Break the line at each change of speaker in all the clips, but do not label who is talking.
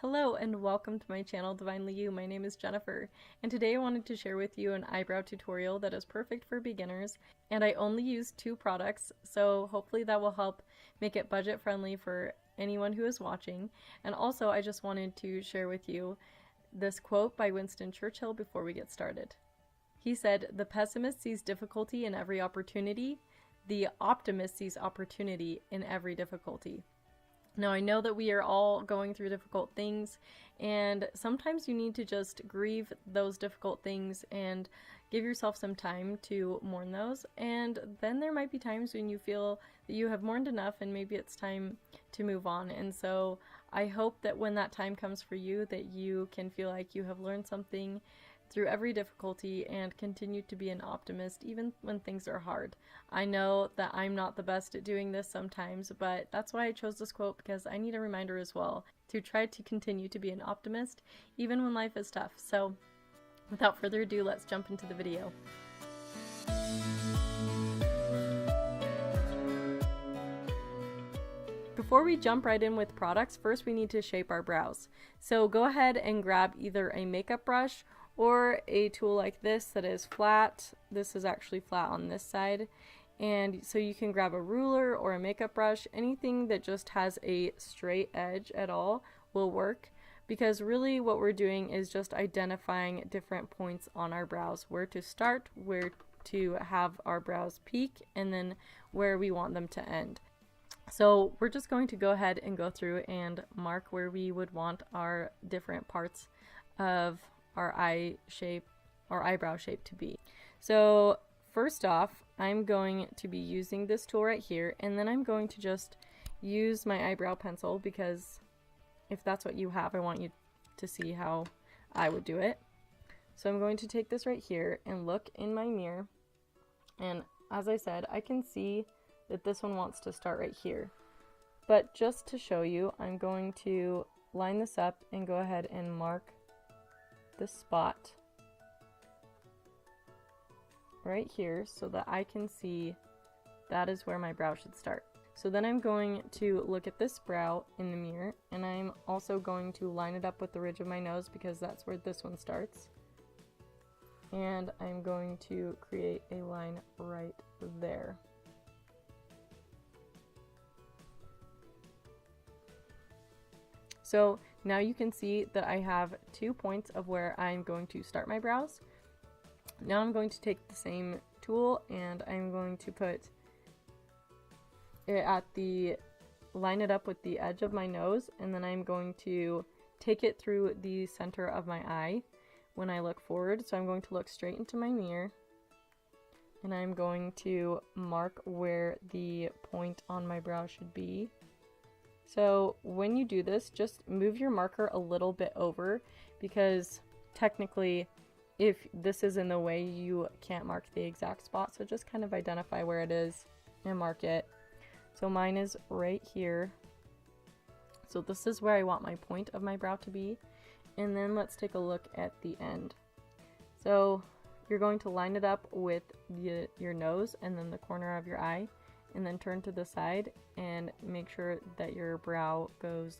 Hello and welcome to my channel Divinely You. My name is Jennifer and today I wanted to share with you an eyebrow tutorial that is perfect for beginners, and I only use 2 products, so hopefully that will help make it budget friendly for anyone who is watching. And also I just wanted to share with you this quote by Winston Churchill before we get started. He said, "The pessimist sees difficulty in every opportunity. The optimist sees opportunity in every difficulty." Now, I know that we are all going through difficult things, and sometimes you need to just grieve those difficult things and give yourself some time to mourn those. And then there might be times when you feel that you have mourned enough and maybe it's time to move on. And so I hope that when that time comes for you, that you can feel like you have learned something through every difficulty and continue to be an optimist even when things are hard. I know that I'm not the best at doing this sometimes, but that's why I chose this quote, because I need a reminder as well to try to continue to be an optimist even when life is tough. So without further ado, let's jump into the video. Before we jump right in with products, first we need to shape our brows. So go ahead and grab either a makeup brush or a tool like this that is flat. This is actually flat on this side. And so you can grab a ruler or a makeup brush. Anything that just has a straight edge at all will work, because really what we're doing is just identifying different points on our brows, where to start, where to have our brows peak, and then where we want them to end. So we're just going to go ahead and go through and mark where we would want our different parts of our eyebrow shape to be. So first off, I'm going to be using this tool right here, and then I'm going to just use my eyebrow pencil, because if that's what you have, I want you to see how I would do it. So I'm going to take this right here and look in my mirror, and as I said, I can see that this one wants to start right here. But just to show you, I'm going to line this up and go ahead and mark this spot right here so that I can see that is where my brow should start. So then I'm going to look at this brow in the mirror, and I'm also going to line it up with the ridge of my nose, because that's where this one starts. And I'm going to create a line right there. So now you can see that I have 2 points of where I'm going to start my brows. Now I'm going to take the same tool and I'm going to put it at the, line it up with the edge of my nose, and then I'm going to take it through the center of my eye when I look forward. So I'm going to look straight into my mirror, and I'm going to mark where the point on my brow should be. So when you do this, just move your marker a little bit over, because technically if this is in the way, you can't mark the exact spot. So just kind of identify where it is and mark it. So mine is right here. So this is where I want my point of my brow to be. And then let's take a look at the end. So you're going to line it up with your nose and then the corner of your eye, and then turn to the side and make sure that your brow goes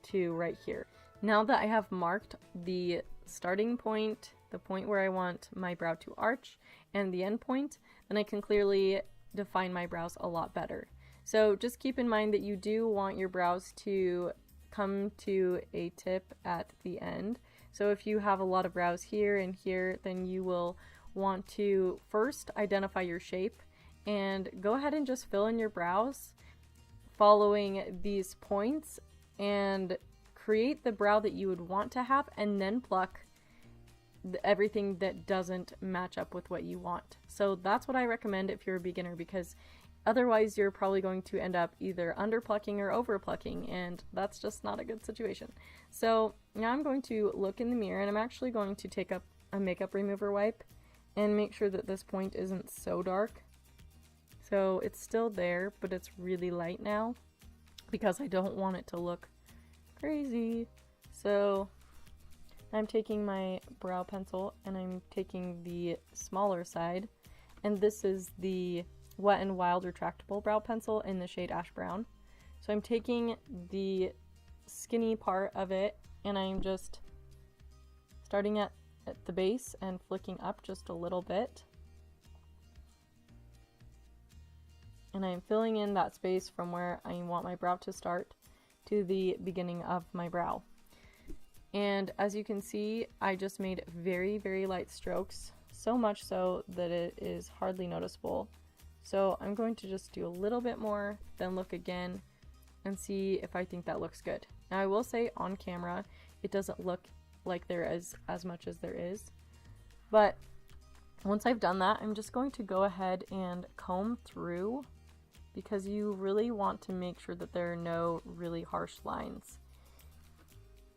to right here. Now that I have marked the starting point, the point where I want my brow to arch, and the end point, then I can clearly define my brows a lot better. So just keep in mind that you do want your brows to come to a tip at the end. So if you have a lot of brows here and here, then you will want to first identify your shape and go ahead and just fill in your brows following these points, and create the brow that you would want to have, and then pluck everything that doesn't match up with what you want. So that's what I recommend if you're a beginner, because otherwise you're probably going to end up either under plucking or over plucking, and that's just not a good situation. So now I'm going to look in the mirror, and I'm actually going to take up a makeup remover wipe and make sure that this point isn't so dark. So it's still there, but it's really light now, because I don't want it to look crazy. So I'm taking my brow pencil and I'm taking the smaller side, and this is the Wet n Wild Retractable brow pencil in the shade Ash Brown. So I'm taking the skinny part of it, and I'm just starting at the base and flicking up just a little bit. And I'm filling in that space from where I want my brow to start to the beginning of my brow. And as you can see, I just made very, very light strokes, so much so that it is hardly noticeable. So I'm going to just do a little bit more, then look again and see if I think that looks good. Now I will say on camera, it doesn't look like there is as much as there is. But once I've done that, I'm just going to go ahead and comb through, because you really want to make sure that there are no really harsh lines.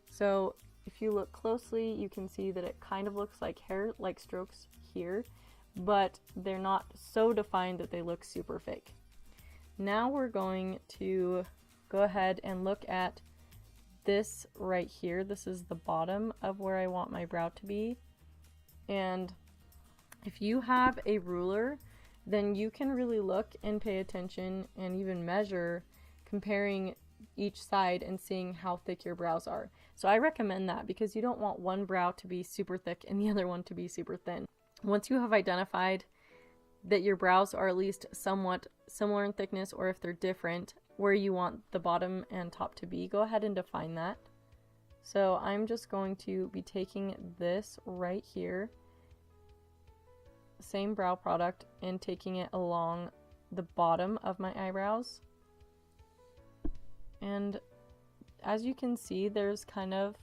So if you look closely, you can see that it kind of looks like hair-like strokes here, but they're not so defined that they look super fake. Now we're going to go ahead and look at this right here. This is the bottom of where I want my brow to be. And if you have a ruler, then you can really look and pay attention and even measure, comparing each side and seeing how thick your brows are. So I recommend that, because you don't want one brow to be super thick and the other one to be super thin. Once you have identified that your brows are at least somewhat similar in thickness, or if they're different, where you want the bottom and top to be, go ahead and define that. So I'm just going to be taking this right here, same brow product, and taking it along the bottom of my eyebrows. And as you can see, there's kind of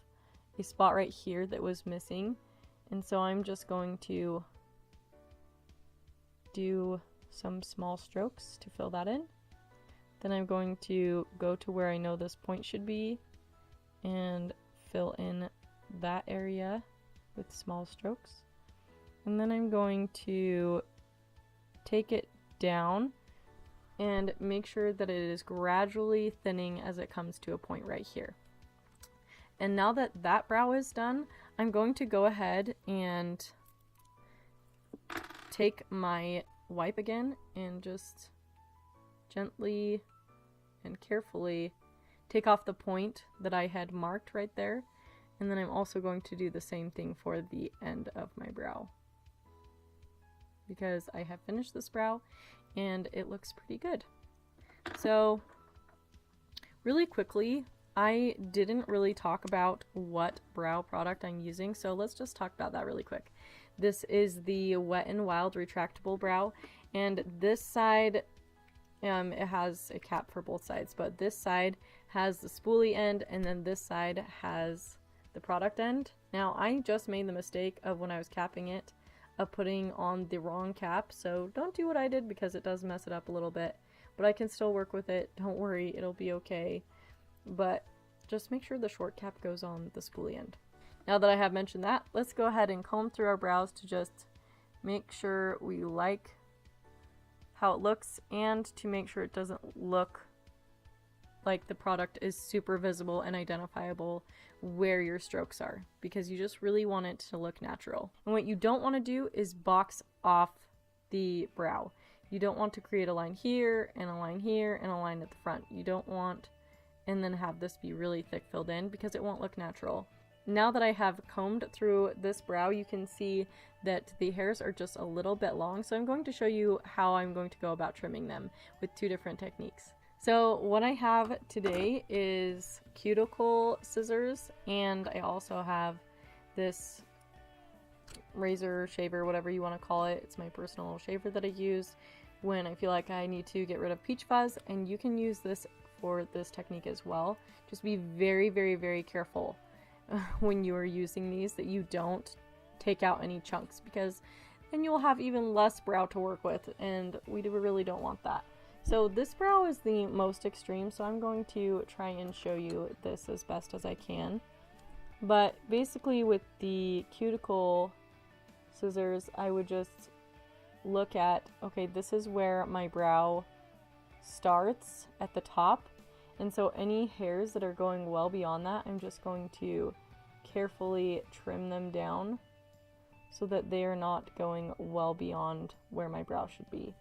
a spot right here that was missing, and so I'm just going to do some small strokes to fill that in. Then I'm going to go to where I know this point should be and fill in that area with small strokes. And then I'm going to take it down and make sure that it is gradually thinning as it comes to a point right here. And now that that brow is done, I'm going to go ahead and take my wipe again and just gently and carefully take off the point that I had marked right there. And then I'm also going to do the same thing for the end of my brow, because I have finished this brow and it looks pretty good. So really quickly, I didn't really talk about what brow product I'm using, so let's just talk about that really quick. This is the Wet n Wild Retractable Brow, and this side, it has a cap for both sides, but this side has the spoolie end, and then this side has the product end. Now, I just made the mistake of, when I was capping it, of putting on the wrong cap, so don't do what I did, because it does mess it up a little bit, but I can still work with it. Don't worry, it'll be okay. But just make sure the short cap goes on the spoolie end. Now that I have mentioned that, let's go ahead and comb through our brows to just make sure we like how it looks, and to make sure it doesn't look like the product is super visible and identifiable where your strokes are, because you just really want it to look natural. And what you don't want to do is box off the brow. You don't want to create a line here and a line here and a line at the front. You don't want, and then have this be really thick filled in, because it won't look natural. Now that I have combed through this brow, you can see that the hairs are just a little bit long, so I'm going to show you how I'm going to go about trimming them with two different techniques. So what I have today is cuticle scissors, and I also have this razor shaver, whatever you want to call it. It's my personal shaver that I use when I feel like I need to get rid of peach fuzz, and you can use this for this technique as well. Just be very, very, very careful when you are using these, that you don't take out any chunks, because then you'll have even less brow to work with, and we really don't want that. So this brow is the most extreme, so I'm going to try and show you this as best as I can. But basically with the cuticle scissors, I would just look at, okay, this is where my brow starts at the top, and so any hairs that are going well beyond that, I'm just going to carefully trim them down so that they are not going well beyond where my brow should be.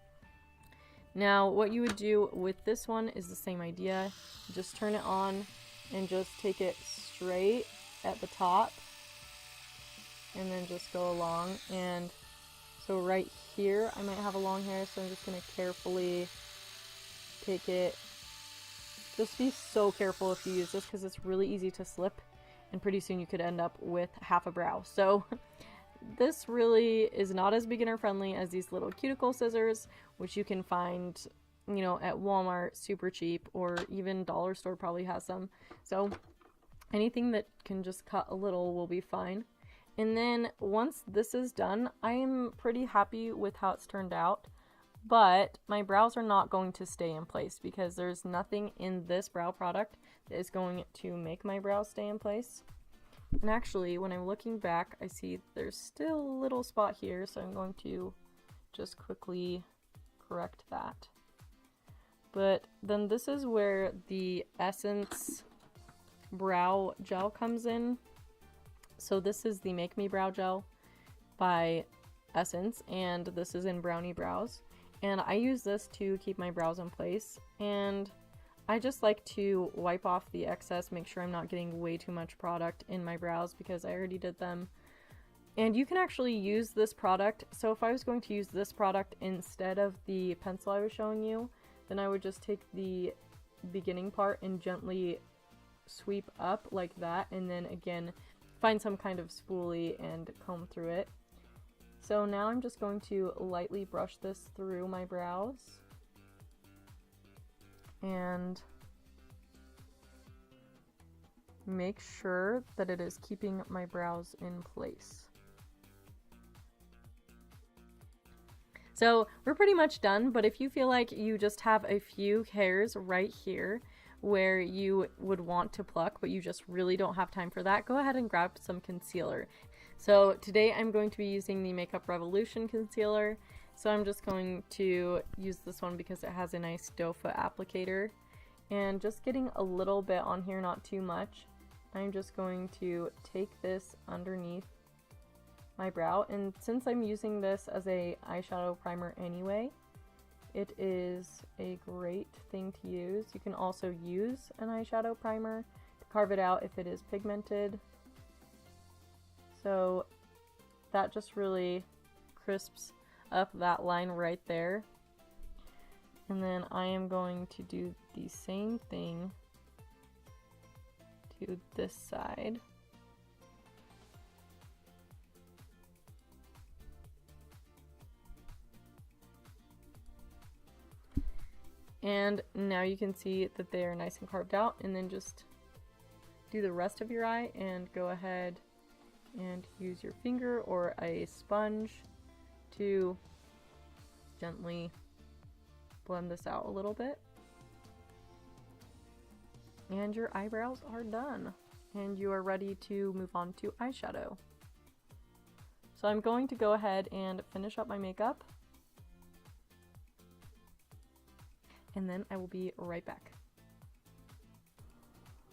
Now, what you would do with this one is the same idea. Just turn it on and just take it straight at the top and then just go along. And so right here I might have a long hair, so I'm just going to carefully take it. Just be so careful if you use this because it's really easy to slip, and pretty soon you could end up with half a brow. So this really is not as beginner friendly as these little cuticle scissors, which you can find, you know, at Walmart super cheap, or even dollar store probably has some. So anything that can just cut a little will be fine. And then once this is done, I am pretty happy with how it's turned out, but my brows are not going to stay in place because there's nothing in this brow product that is going to make my brows stay in place. And actually, when I'm looking back, I see there's still a little spot here, so I'm going to just quickly correct that. But then this is where the Essence brow gel comes in. So this is the Make Me Brow Gel by Essence, and this is in Brownie Brows. And I use this to keep my brows in place, and I just like to wipe off the excess, make sure I'm not getting way too much product in my brows because I already did them. And you can actually use this product. So if I was going to use this product instead of the pencil I was showing you, then I would just take the beginning part and gently sweep up like that, and then again find some kind of spoolie and comb through it. So now I'm just going to lightly brush this through my brows and make sure that it is keeping my brows in place. So we're pretty much done, but if you feel like you just have a few hairs right here where you would want to pluck, but you just really don't have time for that, go ahead and grab some concealer. So today I'm going to be using the Makeup Revolution concealer. So I'm just going to use this one because it has a nice doe foot applicator. And just getting a little bit on here, not too much. I'm just going to take this underneath my brow. And since I'm using this as a eyeshadow primer anyway, it is a great thing to use. You can also use an eyeshadow primer to carve it out if it is pigmented. So that just really crisps up that line right there. And then I am going to do the same thing to this side. And now you can see that they are nice and carved out, and then just do the rest of your eye and go ahead and use your finger or a sponge to gently blend this out a little bit. And your eyebrows are done, and you are ready to move on to eyeshadow. So I'm going to go ahead and finish up my makeup, and then I will be right back.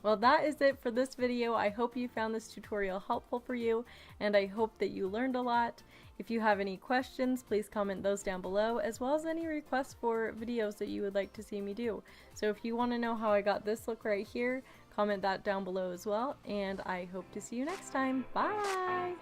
Well, that is it for this video. I hope you found this tutorial helpful for you, and I hope that you learned a lot. If you have any questions, please comment those down below, as well as any requests for videos that you would like to see me do. So if you want to know how I got this look right here, comment that down below as well, and I hope to see you next time. Bye!